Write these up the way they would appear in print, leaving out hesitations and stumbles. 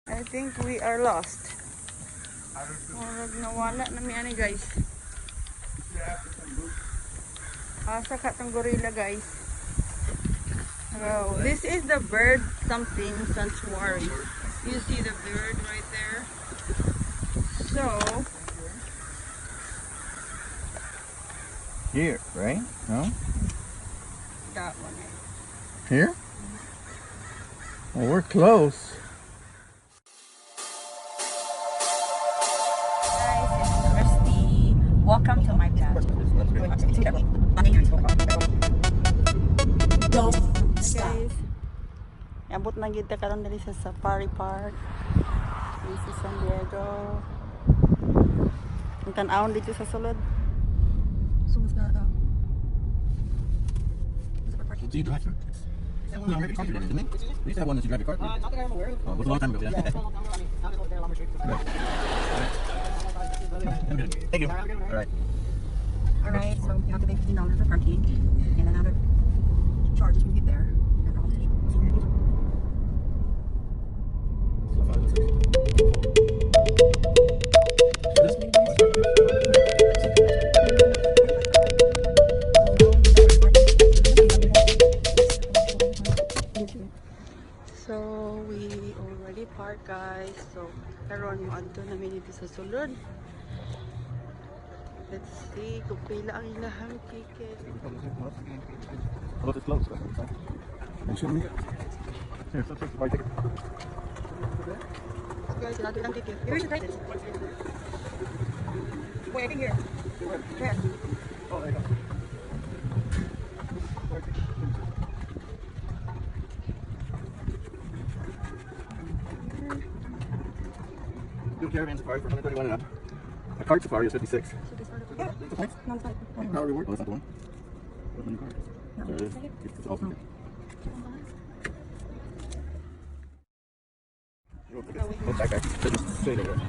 I think we are lost. Murag nawala na mi ani guys. Asa ka tong gorilla guys. Oh, this is the bird something sanctuary. You see the bird right there. So here, right? No? that one. Here? Well, we're close. Guys, it's Christy. Welcome to my channel. Don't Hi stop. guys. Abot na gid ta karon diri sa Safari Park. This is San Diego. Ang tan-awon dito sa sulod. So what's that? Do you drive through? No, I drive your car through there, didn't they? We used to have one that you drive your car through. Not that I'm aware of. Oh, it was a long time ago, yeah. Thank you. All right. Alright, so you have to pay $15 for parking and another charges when you get there. So we already parked guys. So karon mo adto na mi dito sa sulod. Let's see kung pila ang ilahang ticket. Oh, it's close. You show me. Here, let's buy ticket. Guys, natin ang ticket. Here's your ticket. Wait, I can hear. Where? Oh, there you go. Do caravan safari for 131 and up. A cart safari is 56. Should we start it? Yeah, it's okay. No, it's not. Power reward. Oh, that's not the one. Where's my new card? There it is. It's all ticket. Oh, back. So just stay there.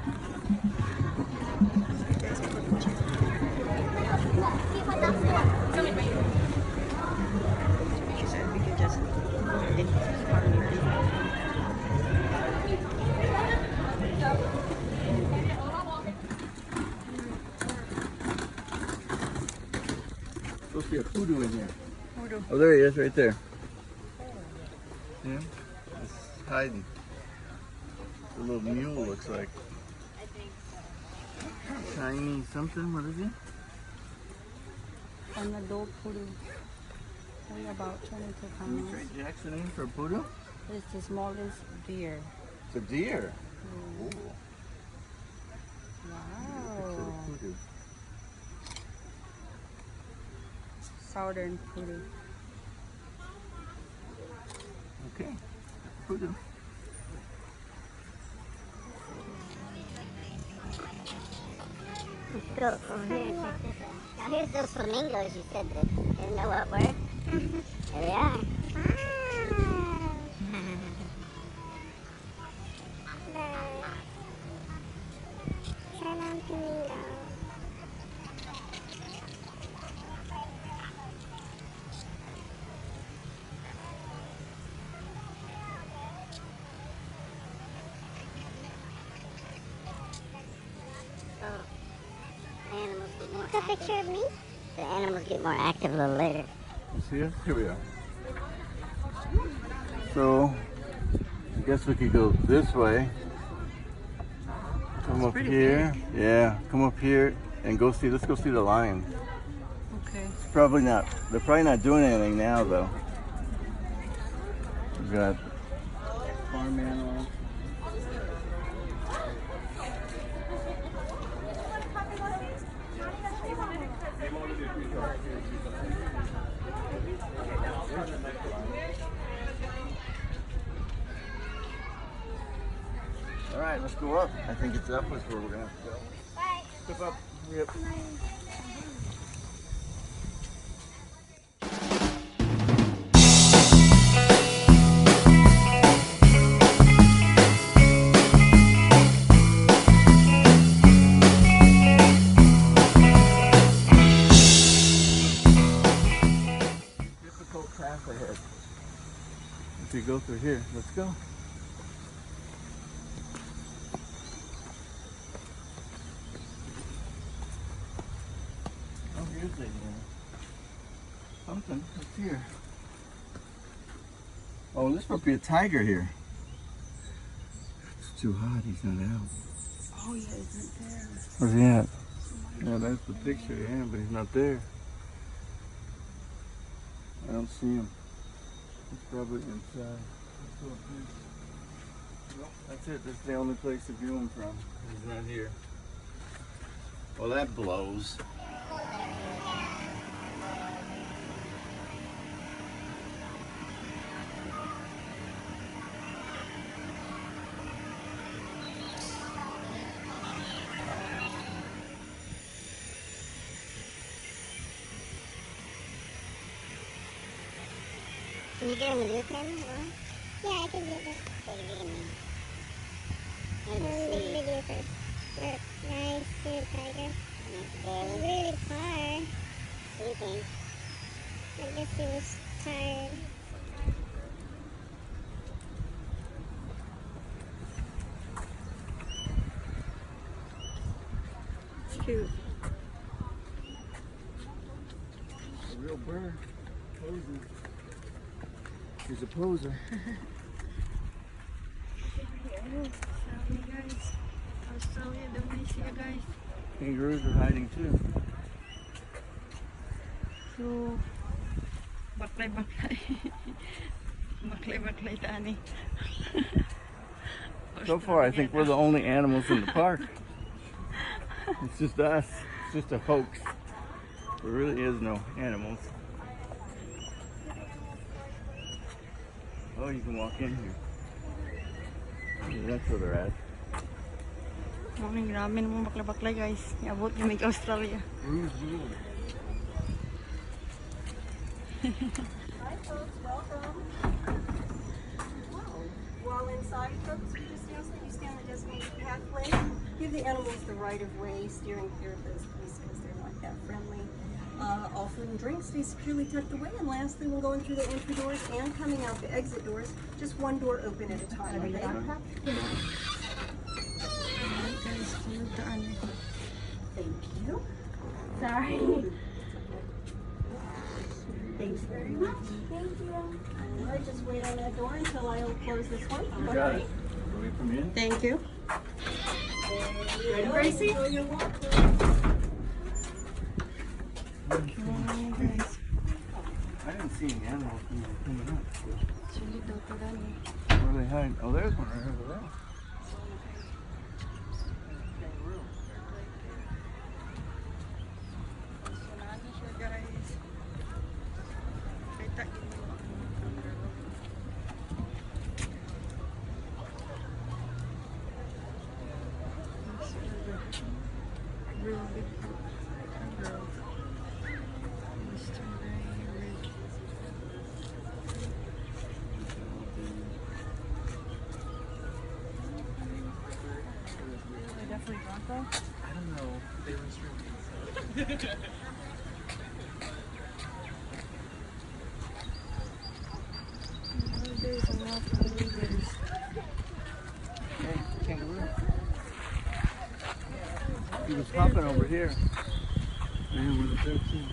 We can just Supposed to be a kudu in here. Kudu. Oh, there he is, right there. Yeah, he's hiding. A little mule looks like. Tiny something. What is he? an adult poodle. Weigh about 22 Can we pounds. trade Jackson in for a poodle? It's the smallest deer. It's a deer. Mm. Ooh. Wow. Poodle. Southern poodle. Okay. Poodle. Now here's those flamingos you said that didn't know what were. There they are. Animals get more. Take a picture of me. The animals get more active a little later. You see us? Here we are. So, I guess we could go this way. Come up here. Yeah, come up here and go see. Let's go see the lions. Okay. Probably not. They're probably not doing anything now, though. We've got farm animals. All right, let's go up. I think it's up is where we're gonna have to go. Bye. Step up. Yep. Difficult path ahead. If you go through here, let's go. pulsating. Something. What's here? Oh, this might be a tiger here. It's too hot. He's not out. Oh yeah, isn't there? Where's he at? Yeah, that's the picture of him, but he's not there. I don't see him. He's probably inside. Let's go up here. Nope, that's it. That's the only place to view him from. He's not here. Well, that blows. Can you get on the blue pen? Yeah, I can get this. Video first. Look, nice, cute tiger. He's really far. Sleeping. I guess he was tired. It's cute. A real bird. Posing. He's a poser. Australia, guys. Australia, Indonesia, guys. Kangaroos are hiding too. So, baklay-baklay. Baklay-baklay tani. So far, I think we're the only animals in the park. It's just us. It's just a hoax. There really is no animals. Oh, you can walk in here. Yeah, that's where they're at. Maraming grabe naman baklay-baklay, guys. Iabot yung may Australia. Hi folks, welcome. While inside, folks, we just ask that you stand on the designated pathway. Give the animals the right of way, steering clear of those beasts because they're not that friendly. All food and drinks stay securely tucked away. And lastly, when going through the entry doors and coming out the exit doors, just one door open at a time. Okay? Guys, tulad daan. Thank you. Sorry. Thanks very much. Thank you. All right, just wait on that door until I'll close this one. You got it. Can we come in? Thank you. Ready, Gracie? Enjoy your walk. Guys. I didn't see any animals when they were coming up. Sulit daw pa daan. Where are they hiding? Oh, there's one right over there. Sunani siya, guys. Kita yun mo. Real big girl. Mr. Red. They're definitely drunk though. I don't know. They were streaming. So. There's a lot of beavers. Hey, kangaroo. He was hopping over here. Man, with a 13.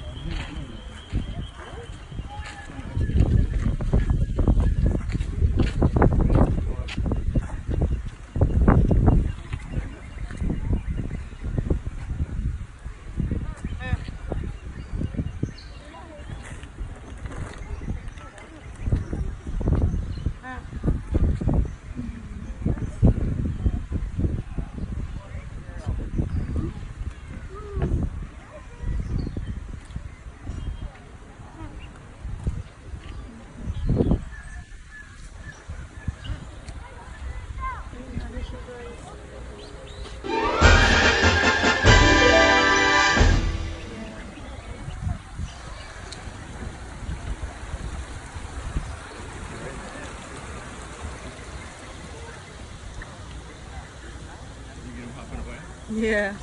Yeah.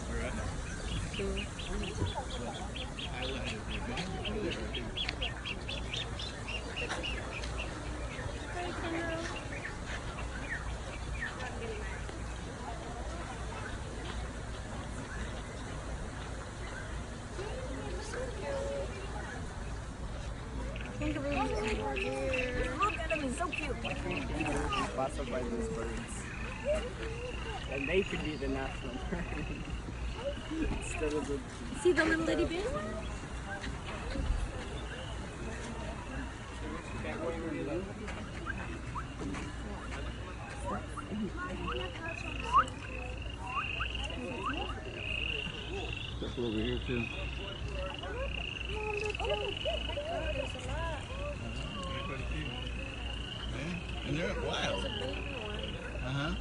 Look at him, he's so cute. Sponsored by those birds. And they could be the national bird. Instead of the... See the little itty bitty one? That's over here too. And they're wild. Uh-huh.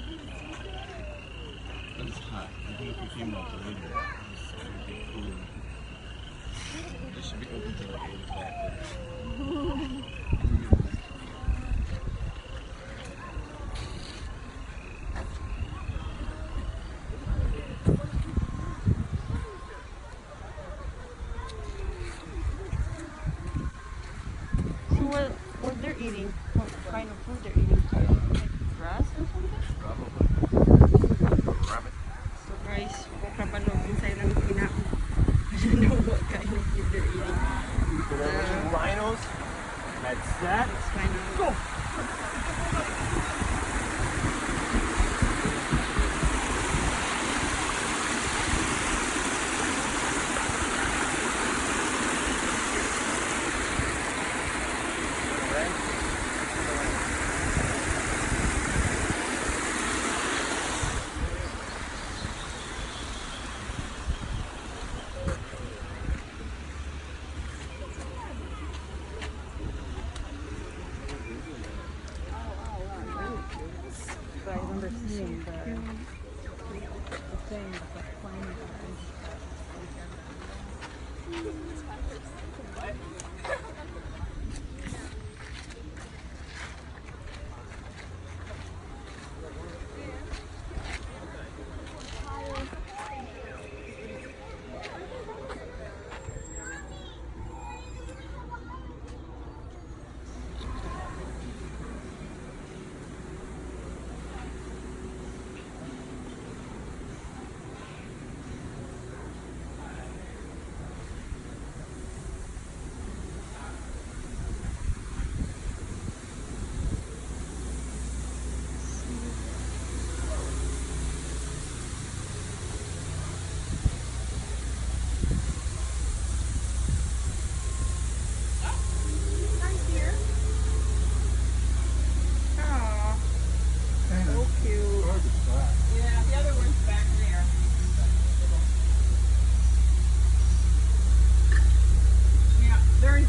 But it's hot. I think if we came up later, it would be cooler. This should be open till like 8 o'clock. So what they're eating? What kind of food they're eating? I don't know. Grass or something? Probably. Rabbit. So guys, papanoorin tayo ng kinain. I don't know what kind of food they're eating. Rhinos. That's that. It's kind of... Go! I remember seeing the thing, the plane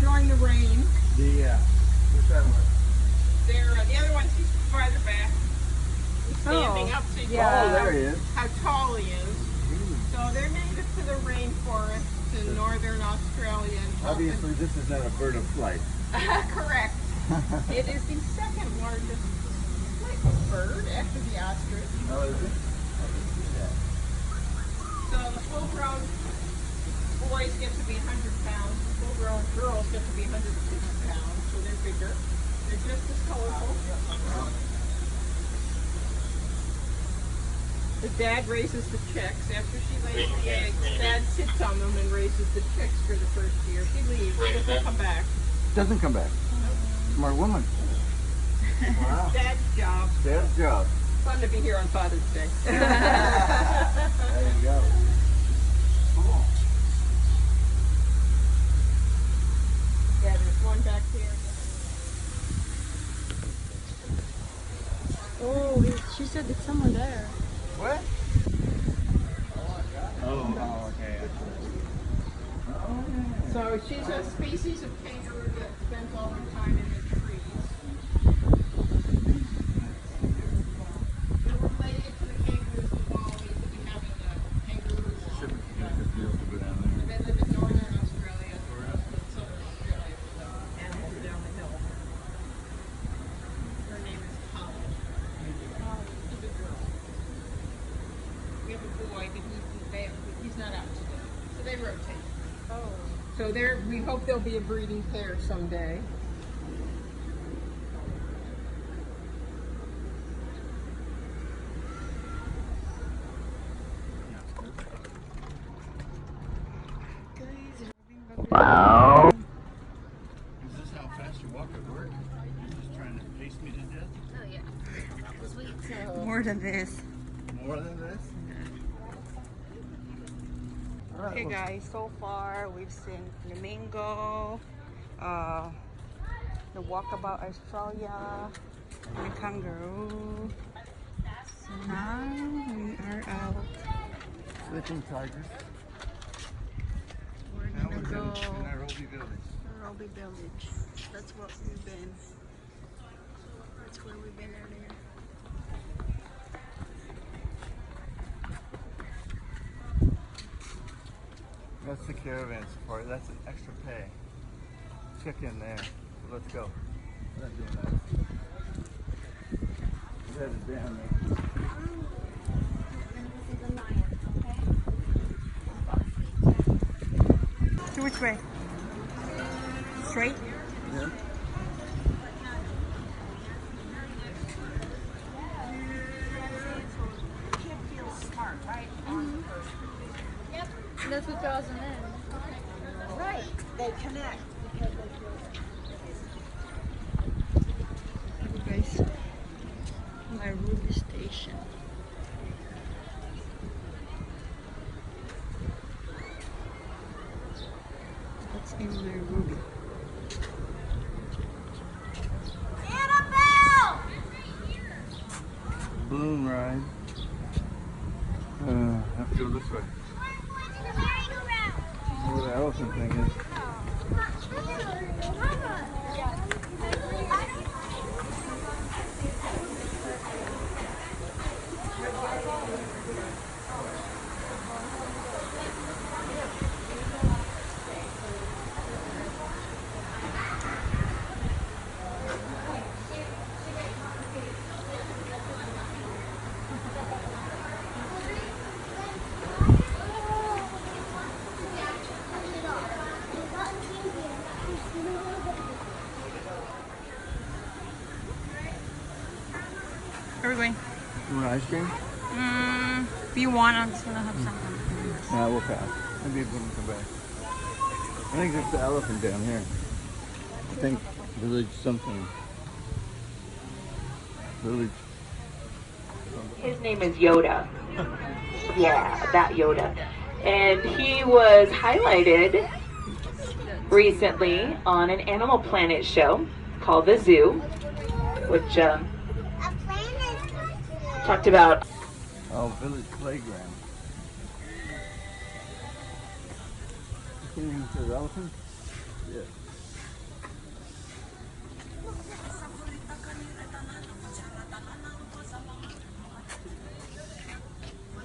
enjoying the rain. What's that one? The other one's just farther back. He's standing up so you Oh, can there he see is. how tall he is. So they're native to the rainforest in northern Australia. And Obviously, this is not a bird of flight. correct. It is the second largest bird after the ostrich. Oh, is it? So the full-grown boys get to be 100 pounds. The full-grown girls get to be 150 pounds. So they're bigger. They're just as colorful. The dad raises the chicks. After she lays the eggs, dad sits on them and raises the chicks for the first year. He leaves. He doesn't come back. Doesn't come back. Smart woman. Wow. Dad's job. Dad's job. Fun to be here on Father's Day. There you go. Cool. Yeah, there's one back there. Oh, she said it's someone there. What? Oh, okay. So she's a species of kangaroo that spends all her time in the trees. They're related to the kangaroos and wallabies that we have in the kangaroo wall. They live in northern Australia, southern Australia, and over down the hill. Her name is Holly. She's a girl. We have a boy, but he's not out today. So they rotate. Oh. So we hope there'll be a breeding pair someday. Is this how fast you walk at work? More than this. More than this? Okay guys, so far we've seen flamingo, the walkabout Australia, and the kangaroo. So now we are out. Sleeping tigers. We're Now gonna we're go in Nairobi Village. Nairobi Village. That's what we've been. That's where we've been earlier. That's the caravan safari. That's an extra pay. Check in there. So let's go. We're not doing that. We're headed down there. So which way? Straight? Yeah. That's what draws them in. Right. They connect. Guys, Nairobi station. That's in Nairobi. Balloon ride. Have to go this way. Where the elephant thing is. Where are we going? You want ice cream? If you want, I'm just gonna have something. Nah, we'll pass. Maybe when we come back. I think there's the elephant down here. I think village something. Village. His name is Yoda. Yeah, that Yoda. And he was highlighted recently on an Animal Planet show called The Zoo, which talked about. Oh, village playground. Can you see the elephant? Yeah.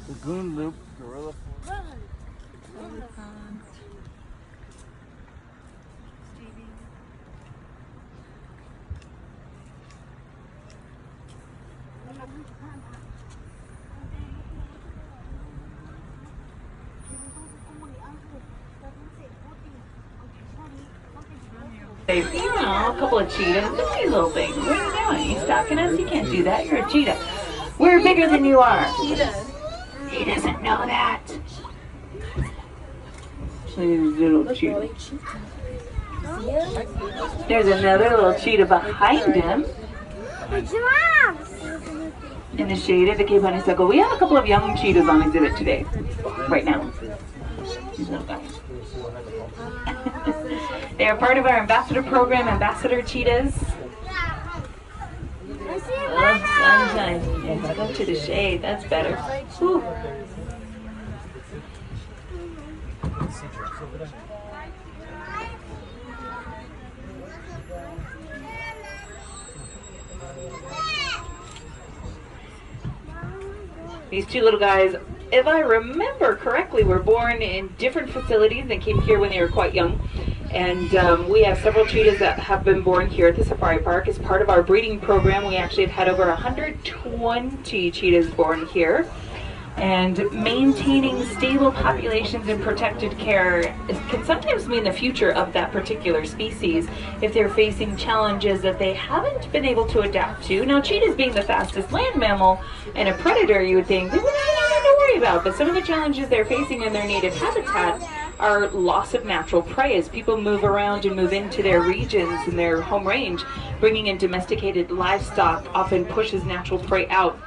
Lagoon Loop, Gorilla. You know, a couple of cheetahs. Look at these little things. What are you doing? You stalking us? You can't do that. You're a cheetah. We're bigger than you are. He doesn't know that. Little cheetah. There's another little cheetah behind him. In the shade of the Cape Honeysuckle. We have a couple of young cheetahs on exhibit today. Right now. These little guys. They are part of our ambassador program, Ambassador Cheetahs. Love sunshine. Yes, go to the shade. That's better. Whew. These two little guys, if I remember correctly, were born in different facilities and came here when they were quite young. And we have several cheetahs that have been born here at the safari park. As part of our breeding program, we actually have had over 120 cheetahs born here. And maintaining stable populations and protected care can sometimes mean the future of that particular species if they're facing challenges that they haven't been able to adapt to. Now, cheetahs being the fastest land mammal and a predator, you would think they wouldn't have anything to worry about. But some of the challenges they're facing in their native habitat our loss of natural prey as people move around and move into their regions and their home range. Bringing in domesticated livestock often pushes natural prey out.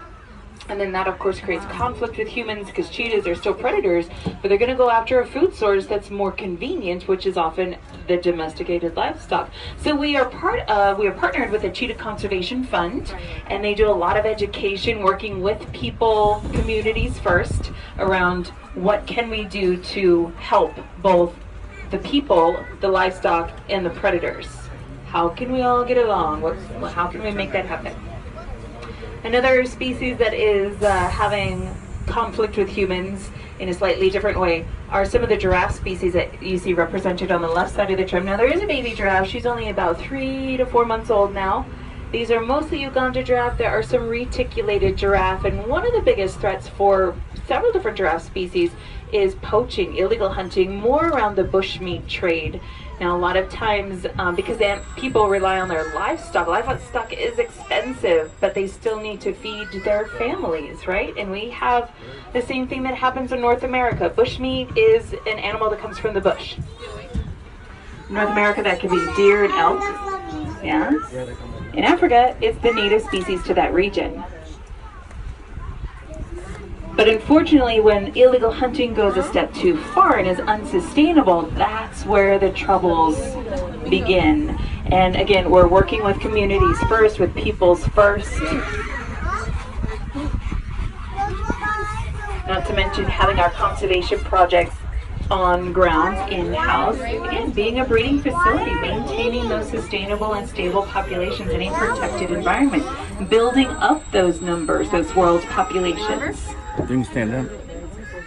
And then that, of course, creates conflict with humans because cheetahs are still predators, but they're going to go after a food source that's more convenient, which is often the domesticated livestock. So we are partnered with the Cheetah Conservation Fund, and they do a lot of education, working with people, communities first, around what can we do to help both the people, the livestock, and the predators. How can we all get along? How can we make that happen? Another species that is having conflict with humans in a slightly different way are some of the giraffe species that you see represented on the left side of the trim. Now there is a baby giraffe. She's only about 3 to 4 months old now. These are mostly Uganda giraffe. There are some reticulated giraffe, and one of the biggest threats for several different giraffe species is poaching, illegal hunting, more around the bushmeat trade. Now, a lot of times, because people rely on their livestock is expensive, but they still need to feed their families, right? And we have the same thing that happens in North America. Bushmeat is an animal that comes from the bush. In North America, that can be deer and elk. Yes. In Africa, it's the native species to that region. But unfortunately, when illegal hunting goes a step too far and is unsustainable, that's where the troubles begin. And again, we're working with communities first, with peoples first. Not to mention having our conservation projects on grounds in-house. Again, being a breeding facility, maintaining those sustainable and stable populations in a protected environment, building up those numbers, those world populations. You can stand up.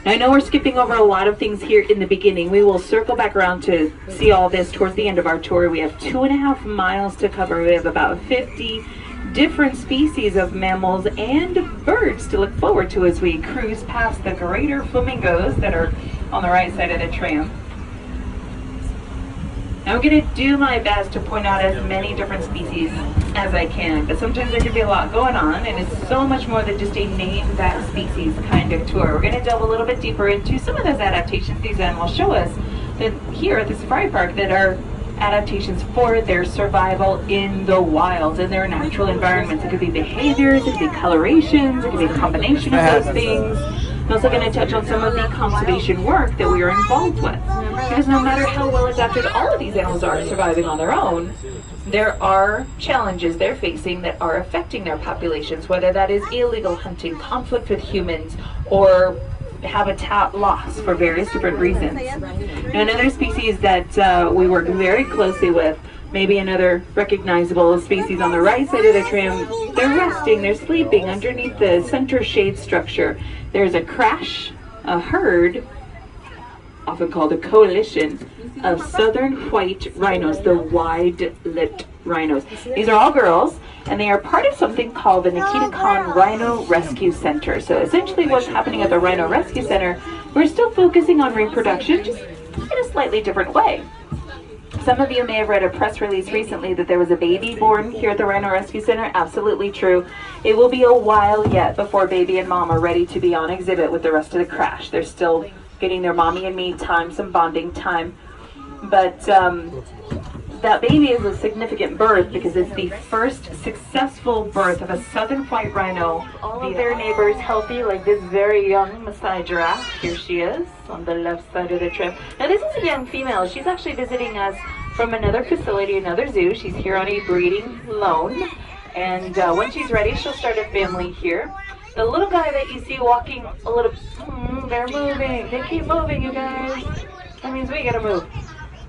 Now, I know we're skipping over a lot of things here in the beginning. We will circle back around to see all this towards the end of our tour. We have 2.5 miles to cover. We have about 50 different species of mammals and birds to look forward to as we cruise past the greater flamingos that are on the right side of the tram. Now, I'm going to do my best to point out as many different species as I can, but sometimes there can be a lot going on, and it's so much more than just a name that species kind of tour. We're going to delve a little bit deeper into some of those adaptations these animals show us that here at the safari park that are adaptations for their survival in the wild, in their natural environments. It could be behaviors, it could be colorations, it could be a combination of those things. I'm also going to touch on some of the conservation work that we are involved with. Because no matter how well adapted all of these animals are surviving on their own, there are challenges they're facing that are affecting their populations, whether that is illegal hunting, conflict with humans, or habitat loss for various different reasons. Now, another species that we work very closely with, maybe another recognizable species on the right side of the tram, they're resting, they're sleeping underneath the center shade structure. There's a crash, a herd, often called a coalition, of southern white rhinos, the wide-lipped rhinos. These are all girls, and they are part of something called the Nikita Khan Rhino Rescue Center. So essentially what's happening at the Rhino Rescue Center, we're still focusing on reproduction, just in a slightly different way. Some of you may have read a press release recently that there was a baby born here at the Rhino Rescue Center. Absolutely true. It will be a while yet before baby and mom are ready to be on exhibit with the rest of the crash. They're still getting their mommy and me time, some bonding time. But that baby is a significant birth because it's the first successful birth of a southern white rhino. All of their neighbors healthy, like this very young Maasai giraffe. Here she is on the left side of the trim. Now this is a young female. She's actually visiting us from another facility, another zoo. She's here on a breeding loan. And when she's ready, she'll start a family here. The little guy that you see walking a little, they're moving. They keep moving, you guys. That means we gotta move.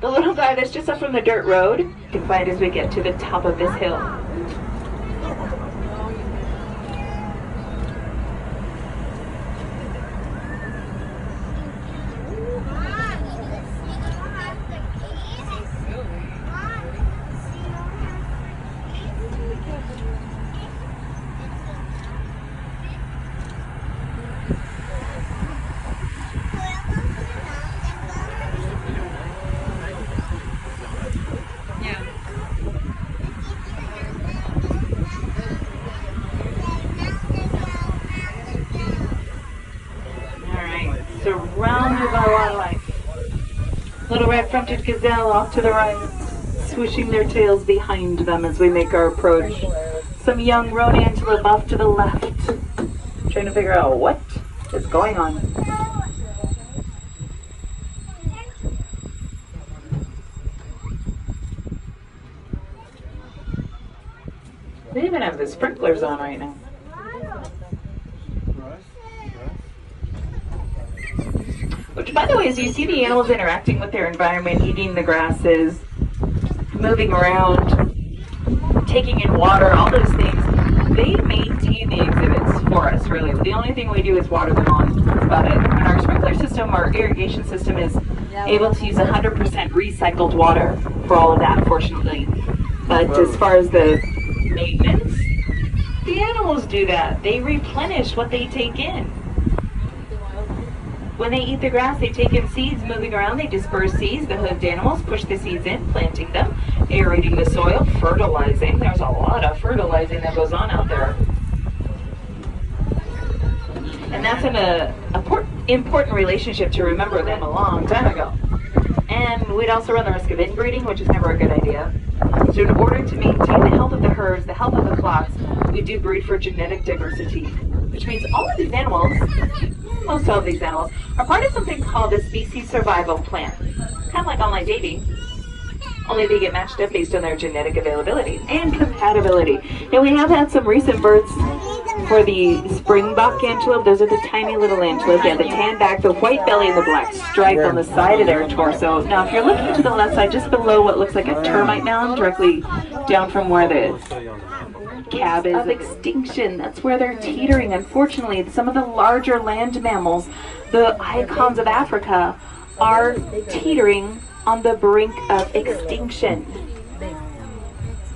The little guy that's just up from the dirt road, you can find as we get to the top of this hill. Surrounded by wildlife. Little red-fronted gazelle off to the right, swishing their tails behind them as we make our approach. Some young roan antelope off to the left, trying to figure out what is going on. They even have the sprinklers on right now. Which, by the way, as you see the animals interacting with their environment, eating the grasses, moving around, taking in water, all those things, they maintain the exhibits for us, really. The only thing we do is water them on. That's about it. And our sprinkler system, our irrigation system, is able to use 100% recycled water for all of that, fortunately. But as far as the maintenance, the animals do that. They replenish what they take in. When they eat the grass, they take in seeds moving around. They disperse seeds. The hoofed animals push the seeds in, planting them, aerating the soil, fertilizing. There's a lot of fertilizing that goes on out there. And that's an important relationship to remember them a long time ago. And we'd also run the risk of inbreeding, which is never a good idea. So in order to maintain the health of the herds, the health of the flocks, we do breed for genetic diversity, which means all of these animals, most of these animals, are part of something called the species survival plan. Kind of like online dating, only they get matched up based on their genetic availability and compatibility. Now we have had some recent births for the springbok antelope. Those are the tiny little antelope. They have the tan back, the white belly, and the black stripe on the side of their torso. Now if you're looking to the left side, just below what looks like a termite mound, directly down from where the cab is of extinction, that's where they're teetering. Unfortunately, some of the larger land mammals, the icons of Africa, are teetering on the brink of extinction.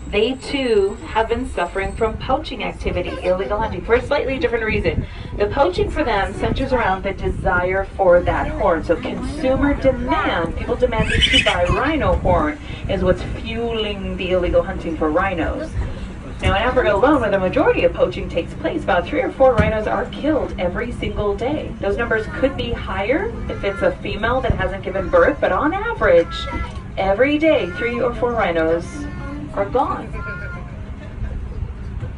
They too have been suffering from poaching activity, illegal hunting, for a slightly different reason. The poaching for them centers around the desire for that horn. So consumer demand, people demanding to buy rhino horn, is what's fueling the illegal hunting for rhinos. Now in Africa alone, where the majority of poaching takes place, about 3 or 4 rhinos are killed every single day. Those numbers could be higher if it's a female that hasn't given birth, but on average, every day, 3 or 4 rhinos are gone.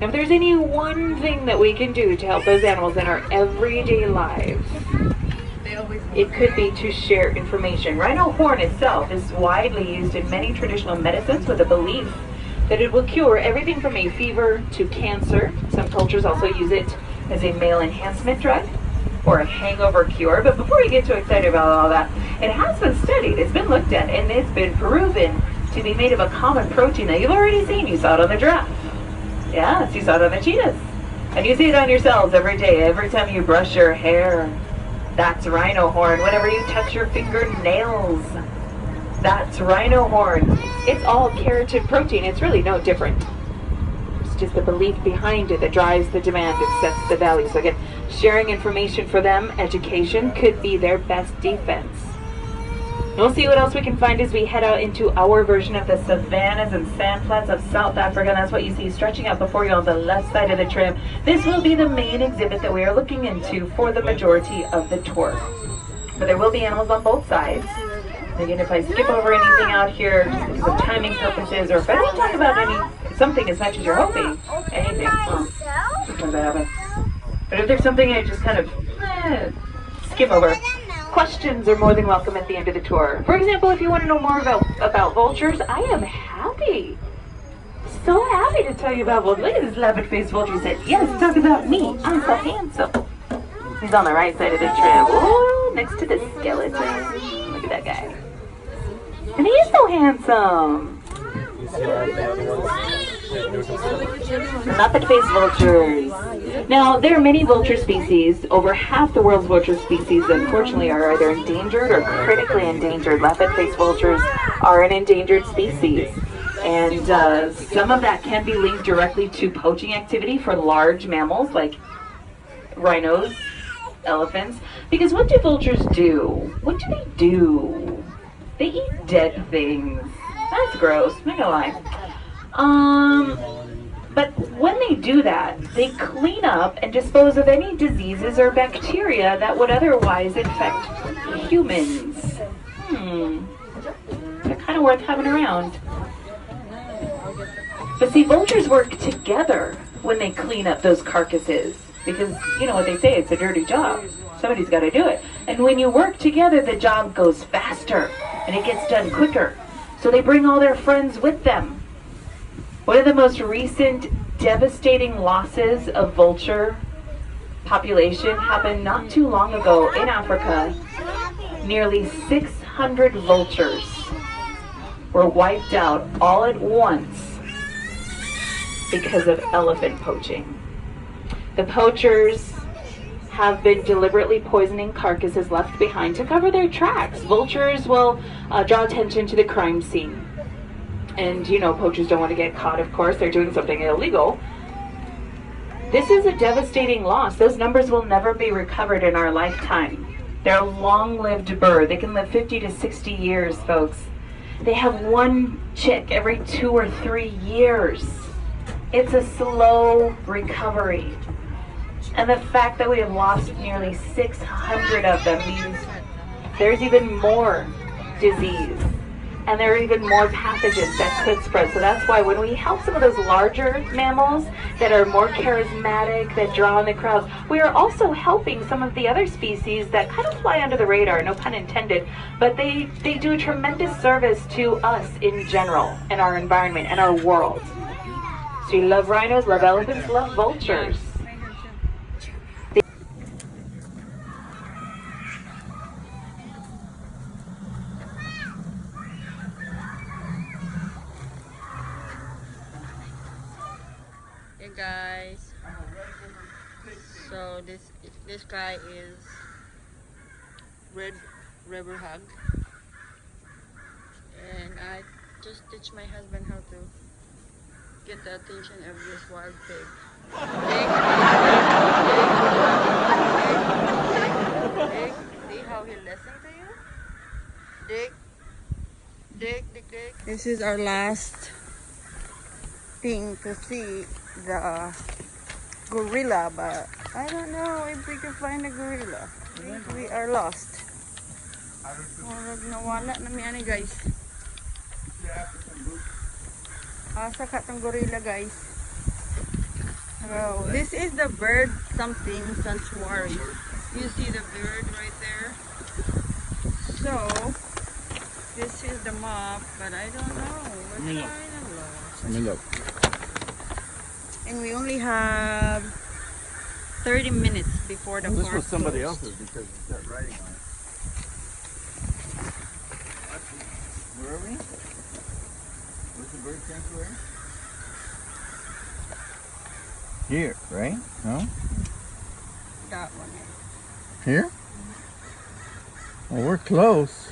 If there's any one thing that we can do to help those animals in our everyday lives, it could be to share information. Rhino horn itself is widely used in many traditional medicines with a belief that it will cure everything from a fever to cancer. Some cultures also use it as a male enhancement drug or a hangover cure. But before you get too excited about all that, it has been studied, it's been looked at, and it's been proven to be made of a common protein that you've already seen. You saw it on the giraffe. Yes, you saw it on the cheetahs. And you see it on yourselves every day, every time you brush your hair. That's rhino horn. Whenever you touch your fingernails, that's rhino horn. It's all keratin protein. It's really no different. It's just the belief behind it that drives the demand and sets the value. So again, sharing information for them, education, could be their best defense. We'll see what else we can find as we head out into our version of the savannas and sandflats of South Africa. And that's what you see stretching out before you on the left side of the tram. This will be the main exhibit that we are looking into for the majority of the tour. But there will be animals on both sides. Again, if I skip over anything out here just because of timing purposes, or if I don't talk about something as much as you're hoping, anything, sometimes that happens. But if there's something I just kind of skim over, questions are more than welcome at the end of the tour. For example, if you want to know more about vultures, I am happy. So happy to tell you about vultures. Look at this leopard-faced vulture. He said, yes, talk about me. I'm so handsome. He's on the right side of the tram. Ooh, next to the skeleton. Look at that guy. And he is so handsome. Leopard-faced vultures. Now, there are many vulture species. Over half the world's vulture species, unfortunately, are either endangered or critically endangered. Leopard-faced vultures are an endangered species. And some of that can be linked directly to poaching activity for large mammals like rhinos, elephants. Because what do vultures do? What do they do? They eat dead things. That's gross, I'm not gonna lie. But when they do that, they clean up and dispose of any diseases or bacteria that would otherwise infect humans. kind of worth having around. But see, vultures work together when they clean up those carcasses, because you know what they say, it's a dirty job. Somebody's got to do it. And when you work together, the job goes faster and it gets done quicker. So they bring all their friends with them. One of the most recent devastating losses of vulture population happened not too long ago in Africa. Nearly 600 vultures were wiped out all at once because of elephant poaching. The poachers have been deliberately poisoning carcasses left behind to cover their tracks. Vultures will draw attention to the crime scene. And you know, poachers don't want to get caught, of course. They're doing something illegal. This is a devastating loss. Those numbers will never be recovered in our lifetime. They're a long-lived bird. They can live 50 to 60 years, folks. They have one chick every 2 or 3 years. It's a slow recovery. And the fact that we have lost nearly 600 of them means there's even more disease. And there are even more pathogens that could spread. So that's why when we help some of those larger mammals that are more charismatic, that draw in the crowds, we are also helping some of the other species that kind of fly under the radar, no pun intended, but they do a tremendous service to us in general, and our environment, and our world. So you love rhinos, love elephants, love vultures. Hey guys, so this guy is Red River Hug, and I just teach my husband how to get the attention of this wild pig. Dick, see how he listens to you? Dick. This is our last thing to see the gorilla, but I don't know if we can find a gorilla. I think we are lost. Murag nawala na mi ani guys. Asa ka tong gorilla guys. Oh, this is the bird something sanctuary. You see the bird right there. So this is the map, but I don't know. We're kind of lost. And we only have 30 minutes before the park This was somebody closed. else's because it's got writing on it. Where are we? Where's the bird sanctuary? Here, right? No? That one. Here? Well, we're close.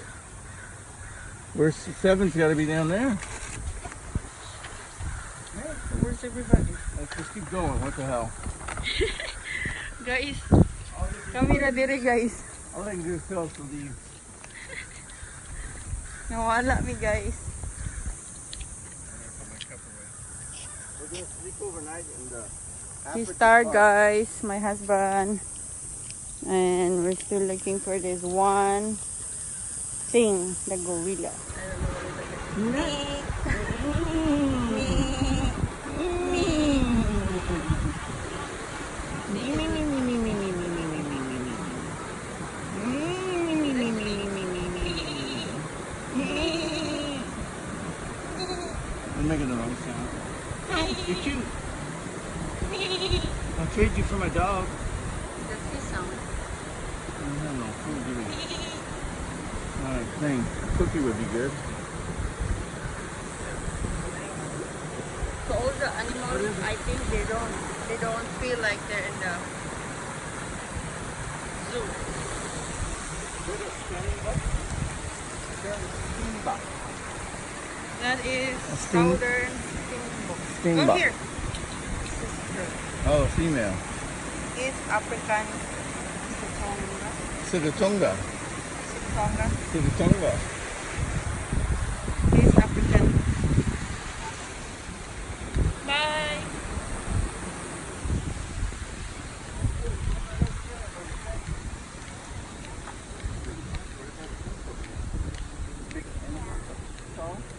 We're 7's got to be down there. Where's everybody? Let's just keep going. What the hell? Guys, kami na dire guys. All I can do is tell us to leave. Nawala mi guys. We're going to sleep overnight in the He's tired guys, my husband. And we're still looking for this one thing, the gorilla. I'm making the wrong sound. You're cute. I'll trade you for my dog. That's his sound. No, food, give me. Alright, thanks. A cookie would be good. So all the animals, I think they don't feel like they're in the zoo. That is southern Stingba. Go here. Oh, female. East African Sigatonga. Tonga. Sigatonga. East African. Bye.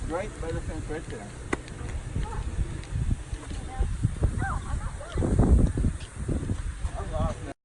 right by the fence right there.